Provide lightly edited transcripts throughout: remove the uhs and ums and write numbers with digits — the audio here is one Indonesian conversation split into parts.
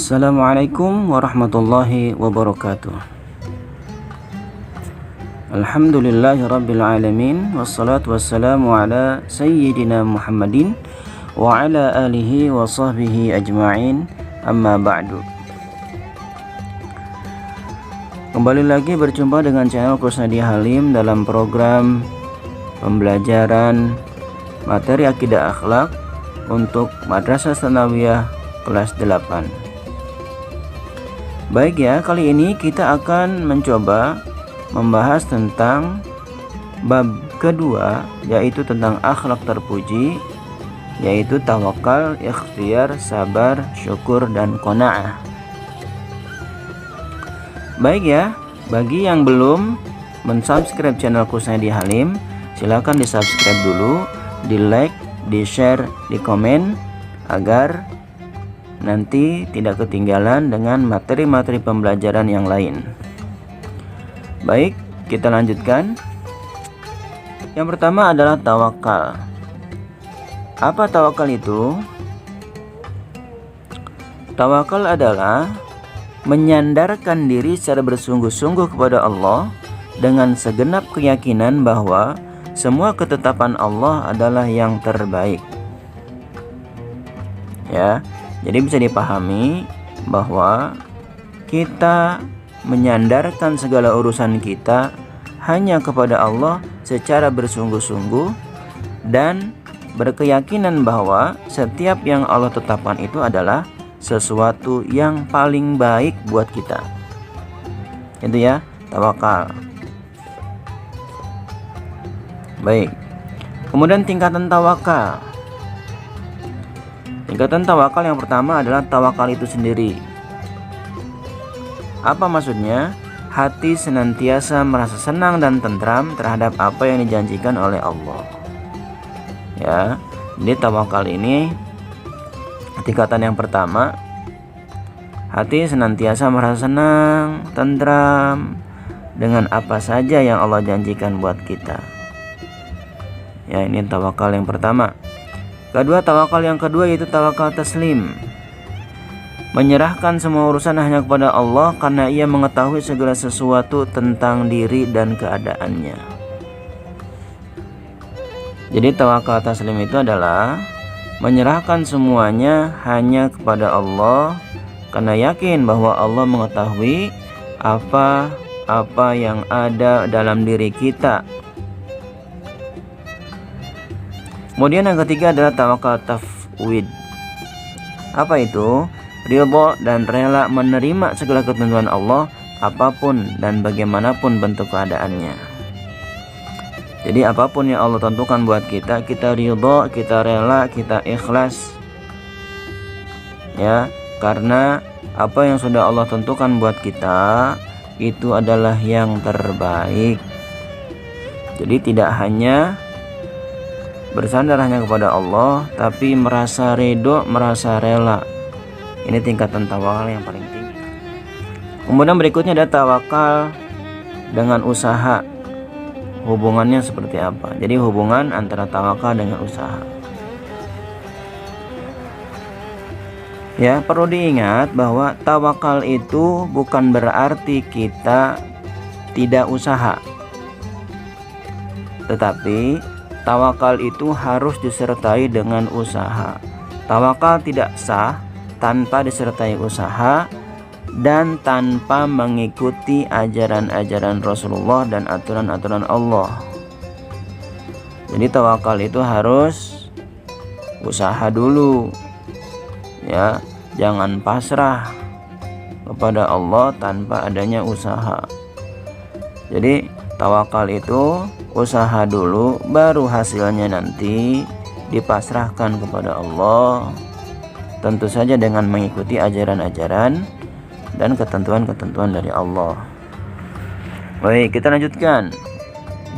Assalamualaikum warahmatullahi wabarakatuh. Alhamdulillahirabbil alamin, wassalatu wassalamu ala sayyidina Muhammadin wa ala alihi wa sahbihi ajma'in, amma ba'du. Kembali lagi berjumpa dengan channel Kusnadi Halim dalam program pembelajaran materi akidah akhlak untuk Madrasah Tsanawiyah kelas 8. Baik ya, kali ini kita akan mencoba membahas tentang bab kedua, yaitu tentang akhlak terpuji, yaitu tawakal, ikhtiar, sabar, syukur, dan qanaah. Baik ya, bagi yang belum mensubscribe channel Kusnadi Halim, silahkan di subscribe dulu, di like, di share, di komen, agar nanti tidak ketinggalan dengan materi-materi pembelajaran yang lain. Baik, kita lanjutkan. Yang pertama adalah tawakal. Apa tawakal itu? Tawakal adalah menyandarkan diri secara bersungguh-sungguh kepada Allah dengan segenap keyakinan bahwa semua ketetapan Allah adalah yang terbaik. Ya, jadi bisa dipahami bahwa kita menyandarkan segala urusan kita hanya kepada Allah secara bersungguh-sungguh dan berkeyakinan bahwa setiap yang Allah tetapkan itu adalah sesuatu yang paling baik buat kita. Itu ya, tawakal. Baik. Kemudian tingkatan tawakal. Tingkatan tawakal yang pertama adalah tawakal itu sendiri. Apa maksudnya? Hati senantiasa merasa senang dan tentram terhadap apa yang dijanjikan oleh Allah. Ya, jadi tawakal ini tingkatan yang pertama. Hati senantiasa merasa senang, tentram dengan apa saja yang Allah janjikan buat kita. Ya, ini tawakal yang pertama. Kedua, tawakal yang kedua yaitu tawakal taslim. Menyerahkan semua urusan hanya kepada Allah karena ia mengetahui segala sesuatu tentang diri dan keadaannya. Jadi tawakal taslim itu adalah menyerahkan semuanya hanya kepada Allah karena yakin bahwa Allah mengetahui apa yang ada dalam diri kita. Kemudian yang ketiga adalah tawakal tafwid. Apa itu? Ridha dan rela menerima segala ketentuan Allah apapun dan bagaimanapun bentuk keadaannya. Jadi apapun yang Allah tentukan buat kita, kita ridha, kita rela, kita ikhlas. Ya, karena apa yang sudah Allah tentukan buat kita itu adalah yang terbaik. Jadi tidak hanya bersandar hanya kepada Allah, tapi merasa ridho, merasa rela. Ini tingkatan tawakal yang paling tinggi. Kemudian berikutnya ada tawakal dengan usaha. Hubungannya seperti apa? Jadi hubungan antara tawakal dengan usaha. Ya, perlu diingat bahwa tawakal itu bukan berarti kita tidak usaha. Tetapi tawakal itu harus disertai dengan usaha. Tawakal tidak sah tanpa disertai usaha dan tanpa mengikuti ajaran-ajaran Rasulullah dan aturan-aturan Allah. Jadi tawakal itu harus usaha dulu. Ya, jangan pasrah kepada Allah tanpa adanya usaha. Jadi tawakal itu usaha dulu, baru hasilnya nanti dipasrahkan kepada Allah, tentu saja dengan mengikuti ajaran-ajaran dan ketentuan-ketentuan dari Allah. Baik, kita lanjutkan.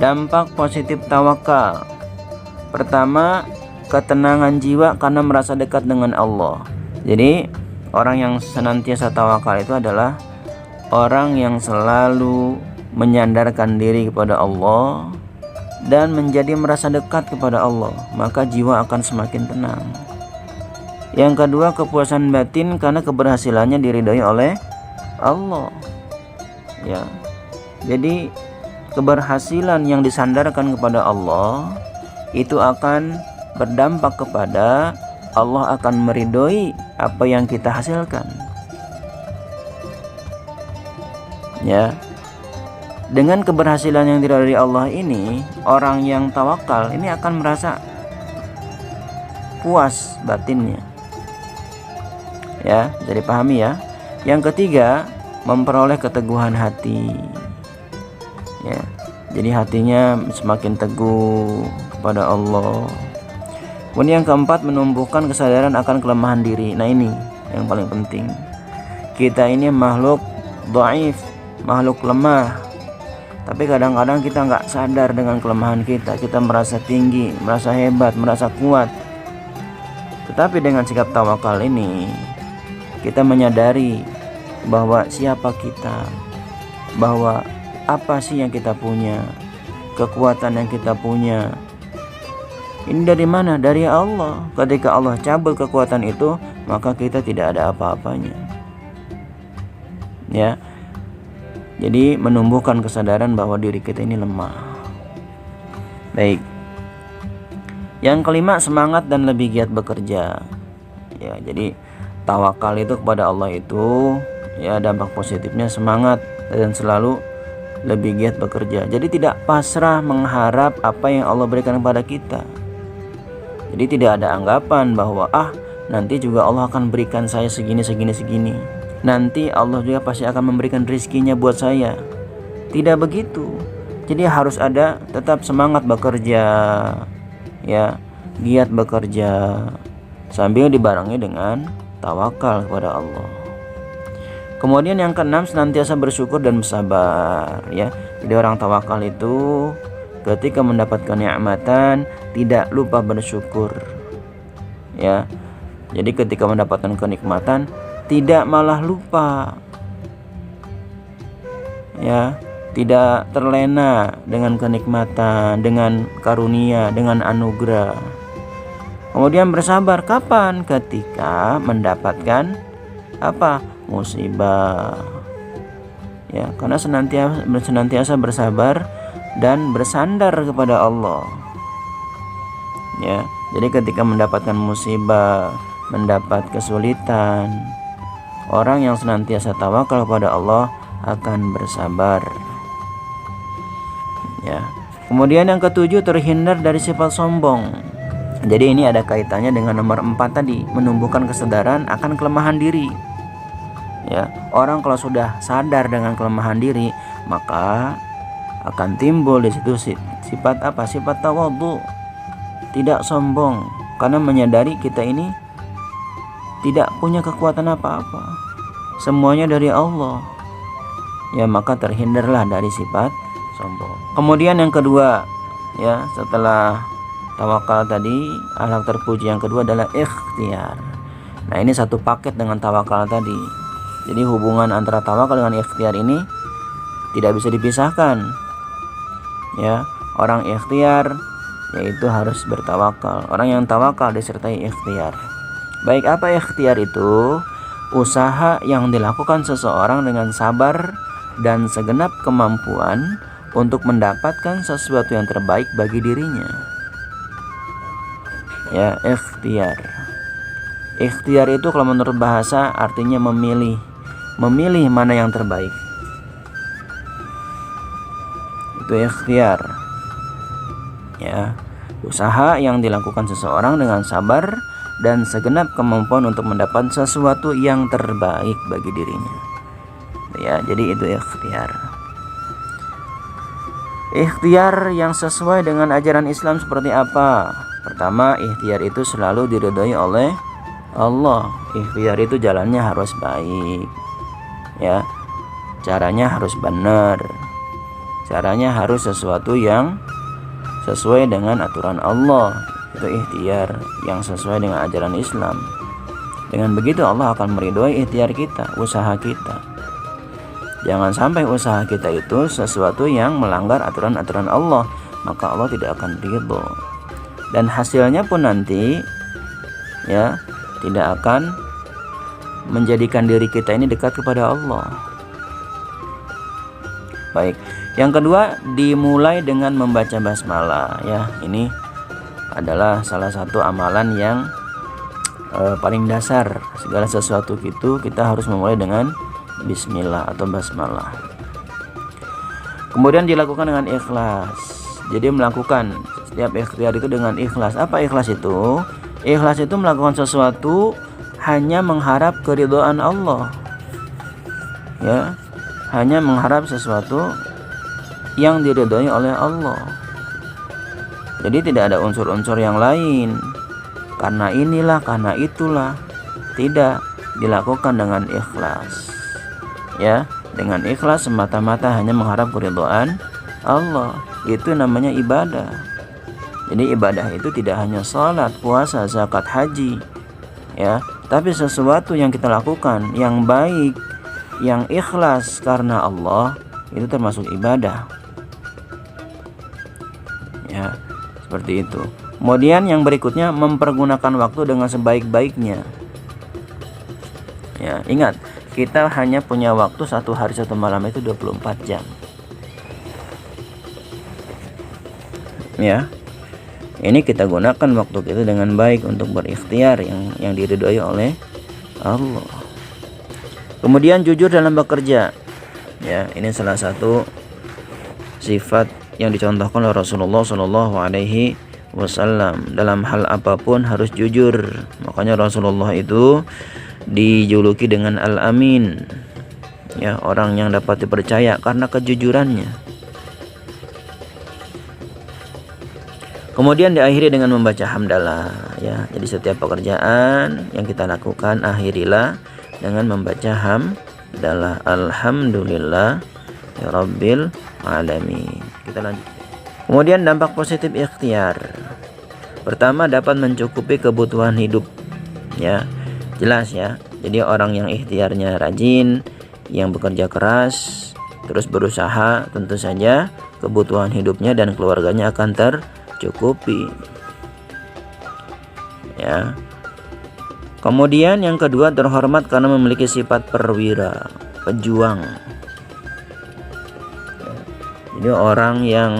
Dampak positif tawakal. Pertama, ketenangan jiwa karena merasa dekat dengan Allah. Jadi orang yang senantiasa tawakal itu adalah orang yang selalu menyandarkan diri kepada Allah dan menjadi merasa dekat kepada Allah, maka jiwa akan semakin tenang. Yang kedua, kepuasan batin karena keberhasilannya diridhoi oleh Allah. Ya. Jadi keberhasilan yang disandarkan kepada Allah itu akan berdampak kepada Allah akan meridhoi apa yang kita hasilkan. Ya. Dengan keberhasilan yang diridhoi Allah ini, orang yang tawakal ini akan merasa puas batinnya. Ya, jadi pahami ya. Yang ketiga, memperoleh keteguhan hati. Ya. Jadi hatinya semakin teguh kepada Allah. Kemudian yang keempat, menumbuhkan kesadaran akan kelemahan diri. Nah, ini yang paling penting. Kita ini makhluk dhaif, makhluk lemah. Tapi kadang-kadang kita nggak sadar dengan kelemahan kita. Kita merasa tinggi, merasa hebat, merasa kuat. Tetapi dengan sikap tawakal ini, kita menyadari bahwa siapa kita, bahwa apa sih yang kita punya, kekuatan yang kita punya. Ini dari mana? Dari Allah. Ketika Allah cabut kekuatan itu, maka kita tidak ada apa-apanya. Ya. Jadi menumbuhkan kesadaran bahwa diri kita ini lemah. Baik. Yang kelima, semangat dan lebih giat bekerja. Ya, jadi tawakal itu kepada Allah itu ya dampak positifnya semangat dan selalu lebih giat bekerja. Jadi tidak pasrah mengharap apa yang Allah berikan kepada kita. Jadi tidak ada anggapan bahwa nanti juga Allah akan berikan saya segini. Nanti Allah juga pasti akan memberikan rizkinya buat saya. Tidak begitu. Jadi harus ada tetap semangat bekerja, ya, giat bekerja sambil dibarengi dengan tawakal kepada Allah. Kemudian yang keenam, senantiasa bersyukur dan bersabar, ya. Jadi orang tawakal itu ketika mendapatkan nikmatan tidak lupa bersyukur. Ya. Jadi ketika mendapatkan kenikmatan tidak malah lupa. Ya, tidak terlena dengan kenikmatan, dengan karunia, dengan anugerah. Kemudian bersabar kapan? Ketika mendapatkan musibah. Ya, karena senantiasa bersabar dan bersandar kepada Allah. Ya, jadi ketika mendapatkan musibah, mendapat kesulitan, orang yang senantiasa tawakal kepada Allah akan bersabar. Ya. Kemudian yang ketujuh, terhindar dari sifat sombong. Jadi ini ada kaitannya dengan nomor 4 tadi, menumbuhkan kesadaran akan kelemahan diri. Ya, orang kalau sudah sadar dengan kelemahan diri, maka akan timbul di situ sifat Sifat tawadhu, tidak sombong, karena menyadari kita ini tidak punya kekuatan apa-apa, semuanya dari Allah. Ya, maka terhindarlah dari sifat sombong. Kemudian yang kedua, ya, setelah tawakal tadi, akhlak terpuji yang kedua adalah ikhtiar. Nah, ini satu paket dengan tawakal tadi. Jadi hubungan antara tawakal dengan ikhtiar ini tidak bisa dipisahkan. Ya, orang ikhtiar yaitu harus bertawakal. Orang yang tawakal disertai ikhtiar. Baik, apa ikhtiar itu? Usaha yang dilakukan seseorang dengan sabar dan segenap kemampuan untuk mendapatkan sesuatu yang terbaik bagi dirinya. Ya, ikhtiar. Ikhtiar itu kalau menurut bahasa artinya memilih mana yang terbaik. Itu ikhtiar. Ya, usaha yang dilakukan seseorang dengan sabar dan segenap kemampuan untuk mendapat sesuatu yang terbaik bagi dirinya. Ya, jadi itu ikhtiar. Ikhtiar yang sesuai dengan ajaran Islam seperti apa? Pertama, ikhtiar itu selalu diridhoi oleh Allah. Ikhtiar itu jalannya harus baik. Ya. Caranya harus benar. Caranya harus sesuatu yang sesuai dengan aturan Allah. Itu ikhtiar yang sesuai dengan ajaran Islam. Dengan begitu Allah akan meridhoi ikhtiar kita, usaha kita. Jangan sampai usaha kita itu sesuatu yang melanggar aturan-aturan Allah, maka Allah tidak akan ridho. Dan hasilnya pun nanti, ya, tidak akan menjadikan diri kita ini dekat kepada Allah. Baik, yang kedua dimulai dengan membaca basmalah ya. Ini adalah salah satu amalan yang paling dasar. Segala sesuatu itu kita harus memulai dengan bismillah atau basmalah. Kemudian dilakukan dengan ikhlas. Jadi melakukan setiap ikhtiar itu dengan ikhlas. Apa ikhlas itu? Ikhlas itu melakukan sesuatu hanya mengharap keridhaan Allah. Ya, hanya mengharap sesuatu yang diridhoi oleh Allah. Jadi tidak ada unsur-unsur yang lain. Karena inilah, karena itulah. Tidak, dilakukan dengan ikhlas. Ya, dengan ikhlas semata-mata hanya mengharap keridhaan Allah. Itu namanya ibadah. Jadi ibadah itu tidak hanya salat, puasa, zakat, haji, ya, tapi sesuatu yang kita lakukan yang baik, yang ikhlas karena Allah, itu termasuk ibadah. Ya, seperti itu. Kemudian yang berikutnya mempergunakan waktu dengan sebaik-baiknya. Ya, ingat, kita hanya punya waktu 1 hari 1 malam itu 24 jam. Ya. Ini kita gunakan waktu kita dengan baik untuk berikhtiar yang diridhoi oleh Allah. Kemudian jujur dalam bekerja. Ya, ini salah satu sifat yang dicontohkan oleh Rasulullah SAW. Dalam hal apapun harus jujur. Makanya Rasulullah itu dijuluki dengan Al-Amin. Ya, orang yang dapat dipercaya karena kejujurannya. Kemudian diakhiri dengan membaca hamdalah ya. Jadi setiap pekerjaan yang kita lakukan akhirilah dengan membaca hamdalah. Alhamdulillah ya rabbil alamin. Kita lanjut. Kemudian dampak positif ikhtiar. Pertama, dapat mencukupi kebutuhan hidup ya. Jelas ya. Jadi orang yang ikhtiarnya rajin, yang bekerja keras, terus berusaha, tentu saja kebutuhan hidupnya dan keluarganya akan tercukupi ya. Kemudian yang kedua, terhormat karena memiliki sifat perwira, pejuang. Jadi orang yang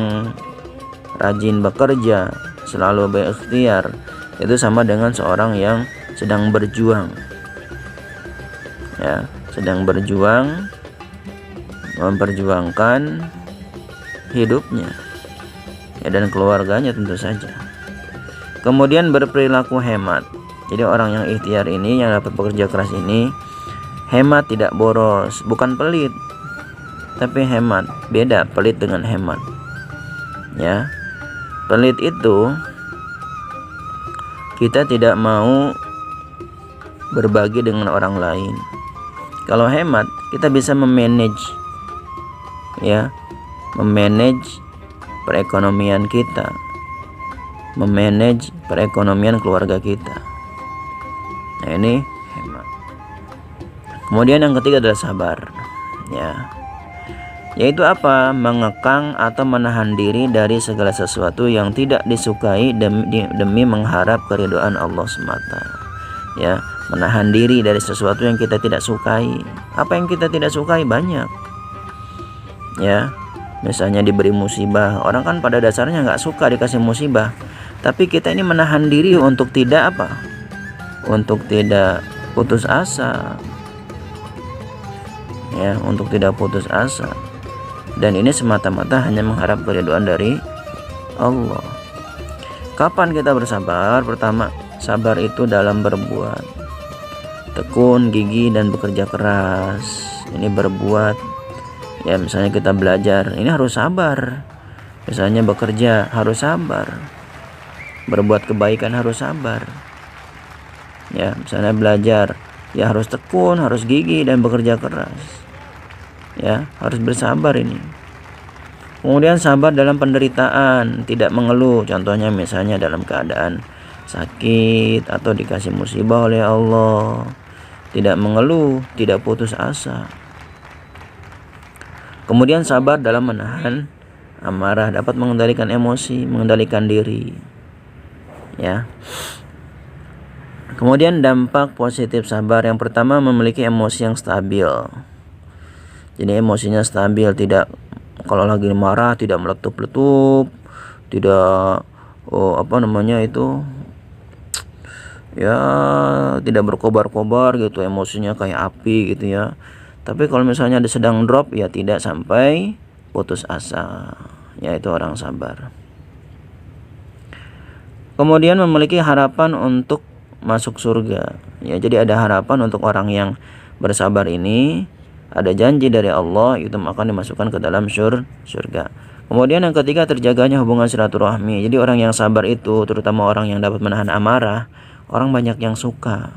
rajin bekerja, selalu berikhtiar, itu sama dengan seorang yang sedang berjuang ya, sedang berjuang memperjuangkan hidupnya ya, dan keluarganya tentu saja. Kemudian berperilaku hemat. Jadi orang yang ikhtiar ini, yang dapat bekerja keras ini, hemat, tidak boros, bukan pelit, tapi hemat. Beda pelit dengan hemat ya. Pelit itu kita tidak mau berbagi dengan orang lain. Kalau hemat, kita bisa memanage ya, memanage perekonomian kita, memanage perekonomian keluarga kita. Nah, ini hemat. Kemudian yang ketiga adalah sabar ya. Yaitu apa? Mengekang atau menahan diri dari segala sesuatu yang tidak disukai demi mengharap keridhaan Allah semata. Ya, menahan diri dari sesuatu yang kita tidak sukai. Apa yang kita tidak sukai banyak. Ya, misalnya diberi musibah, orang kan pada dasarnya nggak suka dikasih musibah, tapi kita ini menahan diri untuk tidak apa? Untuk tidak putus asa. Ya, untuk tidak putus asa. Dan ini semata-mata hanya mengharap keridhaan dari Allah. Kapan kita bersabar? Pertama, sabar itu dalam berbuat. Tekun, gigih, dan bekerja keras. Ini berbuat. Ya, misalnya kita belajar, ini harus sabar. Misalnya bekerja, harus sabar. Berbuat kebaikan harus sabar. Ya, misalnya belajar, ya harus tekun, harus gigih, dan bekerja keras. Ya, harus bersabar ini. Kemudian sabar dalam penderitaan, tidak mengeluh. Contohnya misalnya dalam keadaan sakit atau dikasih musibah oleh Allah, tidak mengeluh, tidak putus asa. Kemudian sabar dalam menahan amarah, dapat mengendalikan emosi, mengendalikan diri. Ya. Kemudian dampak positif sabar yang pertama, memiliki emosi yang stabil. Jadi emosinya stabil, tidak kalau lagi marah tidak meletup-letup, tidak ya tidak berkobar-kobar gitu, emosinya kayak api gitu ya. Tapi kalau misalnya ada sedang drop ya tidak sampai putus asa, yaitu orang sabar. Kemudian memiliki harapan untuk masuk surga. Ya, jadi ada harapan untuk orang yang bersabar ini, ada janji dari Allah itu akan dimasukkan ke dalam surga. Kemudian yang ketiga, terjaganya hubungan silaturahmi. Jadi orang yang sabar itu, terutama orang yang dapat menahan amarah, orang banyak yang suka.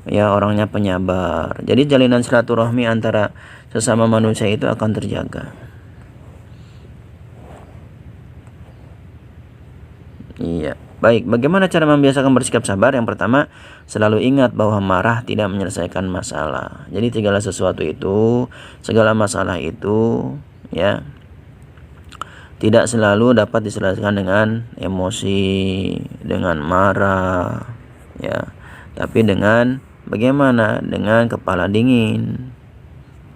Ya, orangnya penyabar. Jadi jalinan silaturahmi antara sesama manusia itu akan terjaga. Iya. Baik, bagaimana cara membiasakan bersikap sabar? Yang pertama, selalu ingat bahwa marah tidak menyelesaikan masalah. Jadi segala masalah itu ya tidak selalu dapat diselesaikan dengan emosi, dengan marah, ya. Tapi dengan bagaimana? Dengan kepala dingin.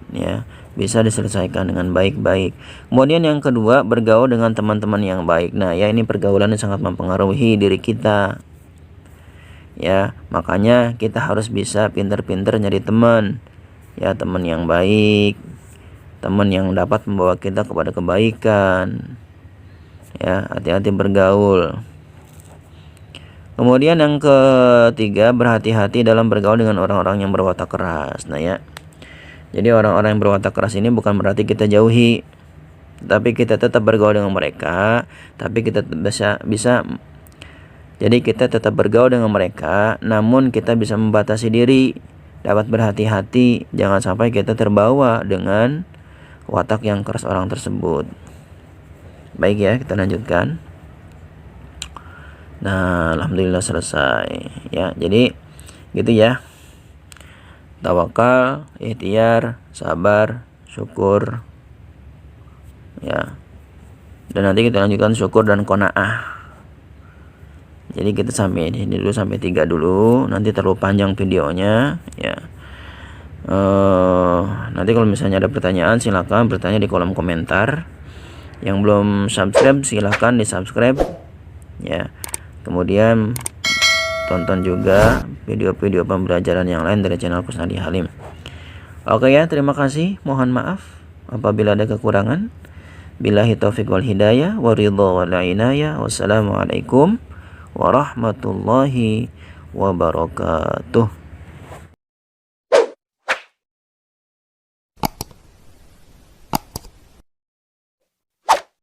Ya, bisa diselesaikan dengan baik-baik. Kemudian yang kedua, bergaul dengan teman-teman yang baik. Nah, ya ini pergaulan yang sangat mempengaruhi diri kita. Ya, makanya kita harus bisa pintar-pintar nyari teman. Ya, teman yang baik, teman yang dapat membawa kita kepada kebaikan. Ya, hati-hati bergaul. Kemudian yang ketiga, berhati-hati dalam bergaul dengan orang-orang yang berwatak keras. Nah, ya. Jadi orang-orang yang berwatak keras ini bukan berarti kita jauhi, tapi kita tetap bergaul dengan mereka, tapi kita bisa jadi kita tetap bergaul dengan mereka, namun kita bisa membatasi diri, dapat berhati-hati, jangan sampai kita terbawa dengan watak yang keras orang tersebut. Baik ya, kita lanjutkan. Nah, alhamdulillah selesai ya. Jadi gitu ya. Tawakal, ikhtiar, sabar, syukur. Ya. Dan nanti kita lanjutkan syukur dan qanaah. Jadi kita sampai di sini dulu, sampai 3 dulu. Nanti terlalu panjang videonya, ya. Nanti kalau misalnya ada pertanyaan silakan bertanya di kolom komentar. Yang belum subscribe silahkan di subscribe, ya. Kemudian tonton juga video-video pembelajaran yang lain dari channel Kusnadi Halim. Oke ya, terima kasih. Mohon maaf apabila ada kekurangan. Billahi taufiq wal hidayah wa ridha wal inayah. Wassalamualaikum warahmatullahi wabarakatuh.